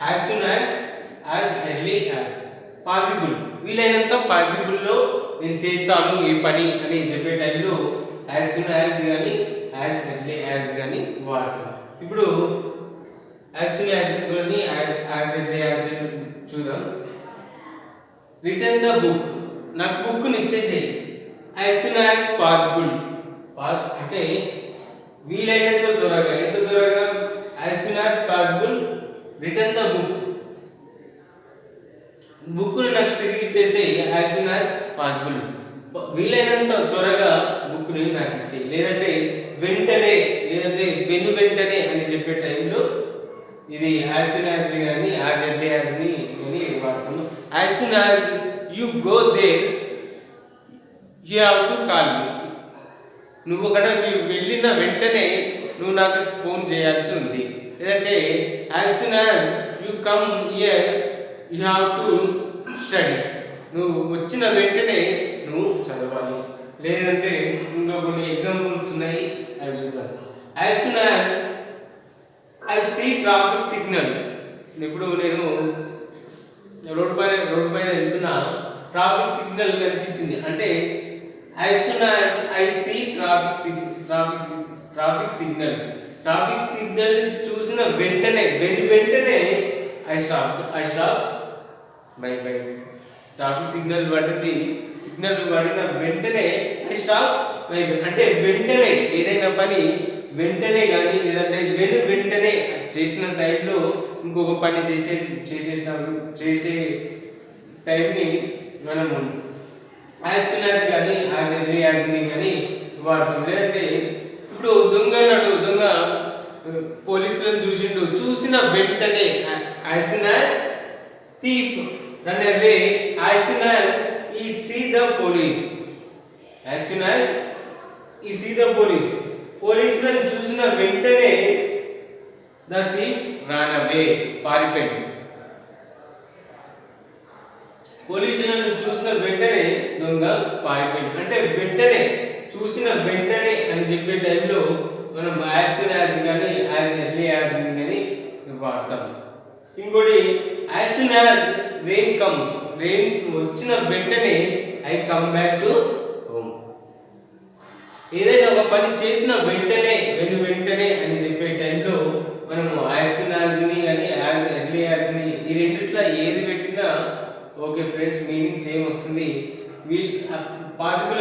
As soon as early as possible, వీలైనంత పాసిబుల్లో నేను చేస్తాను ఈ పని అని చెప్పే టైంలో యాజ్ సూన్ యాజ్ కానీ యాజ్ ఎర్లీ యాజ్ కానీ వాడతాం. ఇప్పుడు యాజ్ సూన్ యాజ్ కానీ యాజ్ ఎర్లీ యాజ్ చూద్దాం. రిటర్న్ ద బుక్, నాకు బుక్ని ఇచ్చేసేయి. యాజ్ సూన్ యాజ్ పాసిబుల్ అంటే వీలైనంత త్వరగా, ఎంత త్వరగా? As soon as possible return the book, బుక్ని నాకు తిరిగి ఇచ్చేసేయి. యాజ్ సూన్ యాజ్ పాసిబుల్, వీలైనంత త్వరగా బుక్ని నాకు ఇచ్చేయి. లేదంటే వెంటనే, లేదంటే వెంటనే అని చెప్పే టైంలో ఇది యాజ్ సూన్ యాజ్ కానీ యాజ్ ఎర్లీ యాజ్ని అని వాడతాము. As soon as you go there you have to call me, నువ్వు అక్కడికి వెళ్ళిన వెంటనే నువ్వు నాకు ఫోన్ చేయాల్సి ఉంది. లేదంటే as soon as you come here you have to study, నువ్వు వచ్చిన వెంటనే నువ్వు చదవాలి. లేదంటే ఇంకా కొన్ని ఎగ్జాంపుల్స్ ఉన్నాయి, అవి చూద్దాం. As soon as I see traffic signal, ఇప్పుడు నేను రోడ్ పైన వెళ్తున్నా, ట్రాఫిక్ సిగ్నల్ కనిపించింది అంటే as soon as I see traffic signal చూసిన వెంటనే I stop my bike. Traffic signal పడిన వెంటనే ఐ స్టాప్ మై బైక్ అంటే వెంటనే ఏదైనా పని వెంటనే కానీ, లేదంటే వెంటనే చేసిన టైంలో ఇంకొక పని చేసే టైంని మనము యాజ్ సూన్ యాజ్ కానీ యాజ్ ఎర్లీ యాజ్ని కానీ వాడతాం. లేదంటే ఇప్పుడు దొంగ పోలీసులను చూసిన వెంటనే as soon as thief run away, as soon as he see the police, as soon as he see the police, పోలీసులను చూసిన వెంటనే ద థీఫ్ రన్ అవే, పారిపోయాడు. పోలీసులను చూసిన వెంటనే దొంగ పారిపోయాడు అంటే వెంటనే, చూసిన వెంటనే అని చెప్పే టైంలో మనం యాజ్ సూన్ యాజ్ కానీ యాజ్ ఎర్లీ యాజ్ కానీ వాడతాం. ఇంకోటి as soon as rain comes, rain వచ్చిన వెంటనే I come back to home. ఏదైనా ఒక పని చేసిన వెంటనే అని చెప్పే టైంలో మనము యాజ్ సూన్ యాజ్ని కానీ యాజ్ ఎర్లీ యాజ్ని ఈ రెండిట్లో ఏది పెట్టినా ఓకే ఫ్రెండ్స్, మీనింగ్ సేమ్ వస్తుంది. పాసిబుల్